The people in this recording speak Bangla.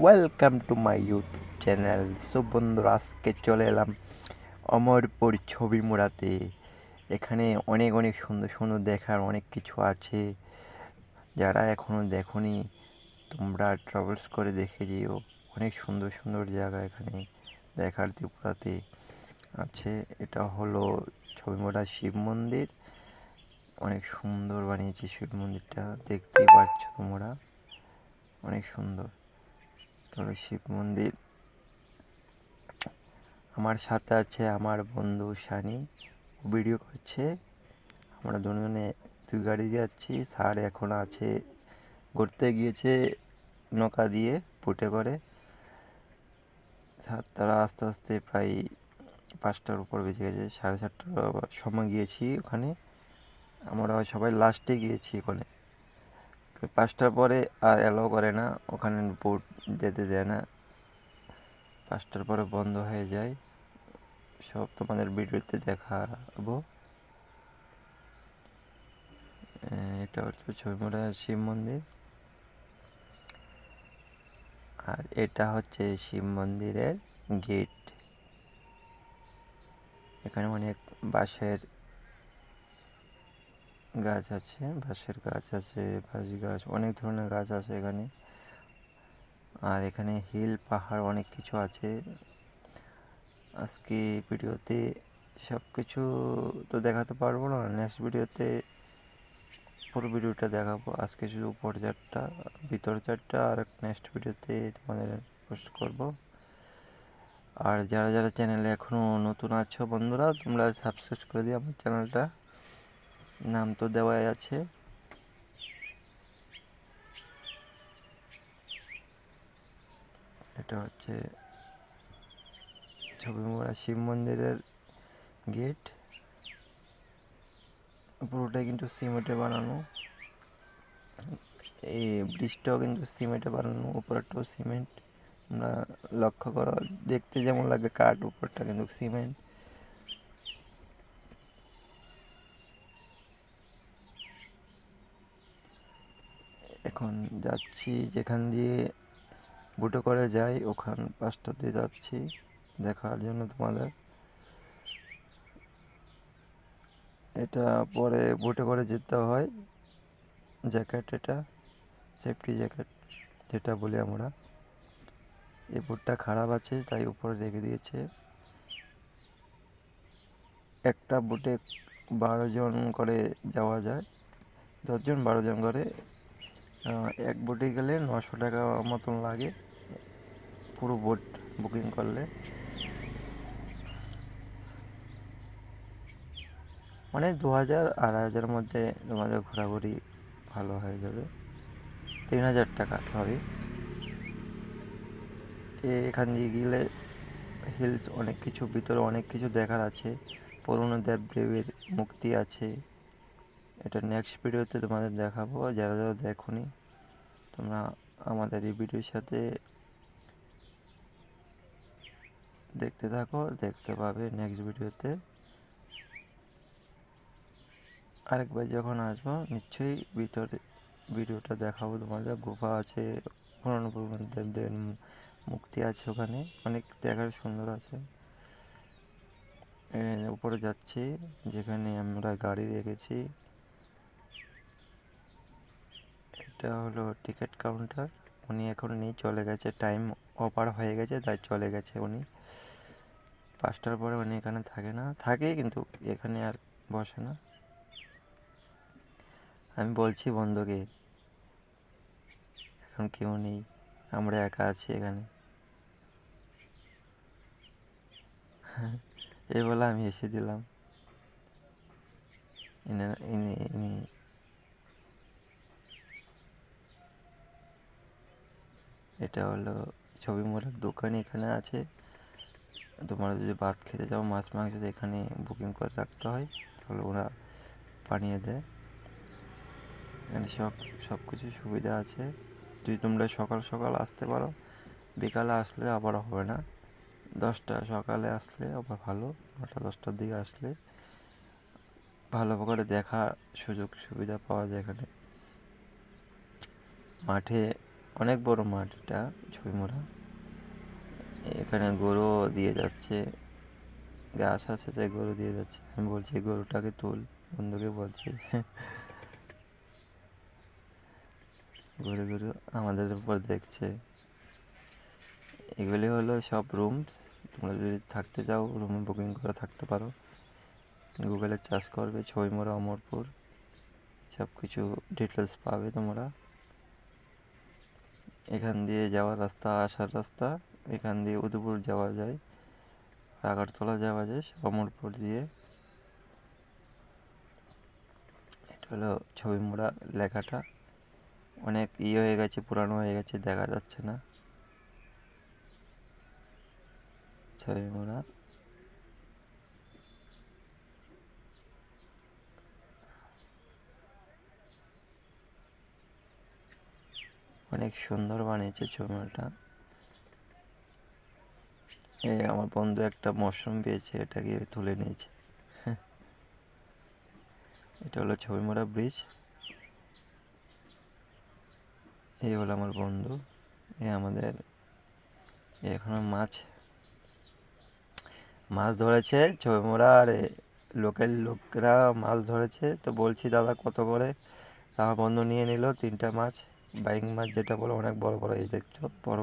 Welcome to my YouTube channel. So বন্ধুরা, আজকে চলে এলাম অমরপুর ছবি মোড়াতে। এখানে অনেক অনেক সুন্দর সুন্দর দেখার অনেক কিছু আছে। যারা এখনও দেখোনি, তোমরা ট্রাভেলস করে দেখে যেও। অনেক সুন্দর সুন্দর জায়গা এখানে দেখার ত্রিপুরাতে আছে। এটা হলো ছবি মোড়া শিব মন্দির। অনেক সুন্দর বানিয়েছে শিব মন্দিরটা, দেখতেই পাচ্ছ তোমরা, অনেক সুন্দর। তবে শিব মন্দির। আমার সাথে আছে আমার বন্ধু সানি, ভিডিও করছে। আমরা দুজনে দুই গাড়ি যাচ্ছি। স্যার এখন আছে, ঘুরতে গিয়েছে নৌকা দিয়ে পুটে করে। স্যার তারা আস্তে আস্তে প্রায় 5টার উপর বেজে গেছে, 7:30টার সময় গিয়েছি ওখানে। আমরা সবাই লাস্টে গিয়েছি ওখানে। 5টার পরে আর অ্যালাউ করে না ওখানে, বোট যেতে দেয় না। 5টার পরে বন্ধ হয়ে যায়। সব তোমাদের ভিডিওতে দেখাবো। এটা হচ্ছে ছবিমোড়া শিব মন্দির, আর এটা হচ্ছে শিব মন্দিরের গেট। এখানে অনেক বাঁশের গাছ আছে, বাঁশ গাছ, অনেক ধরনের গাছ আছে এখানে। আর এখানে হিল পাহাড় অনেক কিছু আছে। আজকে ভিডিওতে সব কিছু তো দেখাতে পারবো না, নেক্সট ভিডিওতে পুরো ভিডিওটা দেখাবো। আজকে শুধু উপর চারটা, ভিতর চারটা, আর নেক্সট ভিডিওতে তোমাদের পোস্ট করব। আর যারা যারা চ্যানেলে এখনও নতুন আছো বন্ধুরা, তোমরা সাবস্ক্রাইব করে দিও আমার চ্যানেলটা, নাম তো দেওয়াই আছে। এটা হচ্ছে ছবি মোড়া শিব মন্দিরের গেট। পুরোটাই কিন্তু সিমেন্টে বানানো। এই ব্রিজটাও কিন্তু সিমেন্টে বানানো, উপরটাও সিমেন্ট। তোমরা লক্ষ্য করো, দেখতে যেমন লাগে কাঠ, উপরটা কিন্তু সিমেন্ট। এখন যাচ্ছি যেখান দিয়ে বুটো করে যাই, ওখান পাশটা দিয়ে যাচ্ছি দেখার জন্য তোমাদের। এটা পরে বুটে করে যেতে হয়। জ্যাকেট, এটা সেফটি জ্যাকেট যেটা বলি আমরা। এই বুটটা খারাপ আছে, তাই উপরে রেখে দিয়েছে। একটা বুটে 12 জন করে যাওয়া যায়, 10 জন 12 জন করে। এক বুটে গেলে 900 টাকা মতন লাগে পুরো বোট বুকিং করলে। মানে 2000 2500 মধ্যে তোমাদের ঘোরাঘুরি ভালো হয়ে যাবে। 3000 টাকা, সরি। এখান দিয়ে গেলে হিলস, অনেক কিছু ভিতরে অনেক কিছু দেখার আছে। পুরনো দেবদেবীর মূর্তি আছে। এটা নেক্সট ভিডিওতে তোমাদের দেখাবো। যারা যারা দেখোনি, তোমরা আমাদের এই ভিডিওর সাথে দেখতে থাকো, দেখতে পাবে নেক্সট ভিডিওতে। আরেকবার যখন আসবো নিশ্চয়ই ভিতরে ভিডিওটা দেখাবো তোমাদের। গুফা আছে, পুরনো পুরনো দেবদেবীর মূর্তি আছে ওখানে, অনেক দেখার সুন্দর আছে। উপরে যাচ্ছি যেখানে আমরা গাড়ি রেখেছি। এটা হলো টিকিট কাউন্টার। উনি এখন নেই, চলে গেছে, টাইম ওভার হয়ে গেছে তাই চলে গেছে উনি। 5টার পরে উনি এখানে থাকে না, থাকে কিন্তু এখানে আর বসে না। আমি বলছি বন্ধুকে এখন কেউ নেই, আমরা একা আছি এখানে। এই বলে আমি এসে দিলাম। ইনি এটা হলো ছবি মোড়ার দোকান, এখানে আছে। তোমরা যদি ভাত খেতে যাও, মাছ মাংস, এখানে বুকিং করে রাখতে হয়, তাহলে ওরা বানিয়ে দেয়। এখানে সব কিছু সুবিধা আছে। যদি তোমরা সকাল সকাল আসতে পারো, বিকালে আসলে আবার হবে না। সকালে আসলে আবার ভালো, 9টা 10টার দিকে আসলে ভালো করে দেখার সুযোগ সুবিধা পাওয়া যায়। এখানে মাঠে অনেক বড় মাঠ এটা ছবিমুড়া। এখানে গরু দিয়ে যাচ্ছে, গাছ আছে যে গরু দিয়ে যাচ্ছে। আমি বলছি গরুটাকে তুল, বন্ধুকে বলছি। ঘুরে ঘুরে আমাদের উপর দেখছে। এগুলি হলো সব রুমস। তোমরা যদি থাকতে চাও রুমে বুকিং করে থাকতে পারো। গুগলে সার্চ করবে ছবিমুড়া অমরপুর, সব কিছু ডিটেলস পাবে তোমরা। এখান দিয়ে যাওয়ার রাস্তা, আসার রাস্তা, এখান দিয়ে উদয়পুর যাওয়া যায়, আগরতলা যাওয়া যায় অমরপুর দিয়ে। এটা হলো ছবিমুড়া লেখাটা অনেক হয়ে গেছে, পুরানো হয়ে গেছে, দেখা যাচ্ছে না। ছবিমুড়া অনেক সুন্দর বানিয়েছে ছবিমুড়াটা। আমার বন্ধু একটা মশরুম পেয়েছে, এটাকে তুলে নিয়েছে। এটা হলো ছবিমুড়া ব্রিজ। এই হলো আমার বন্ধু। আমাদের এখনো মাছ ধরেছে ছবিমুড়া, আর লোকাল লোকরা মাছ ধরেছে। তো বলছি দাদা কত করে, আমার বন্ধু নিয়ে নিল 3টা মাছ, বাইং মাছ যেটা বলে, অনেক বড় বড়, এই দেখছো বড়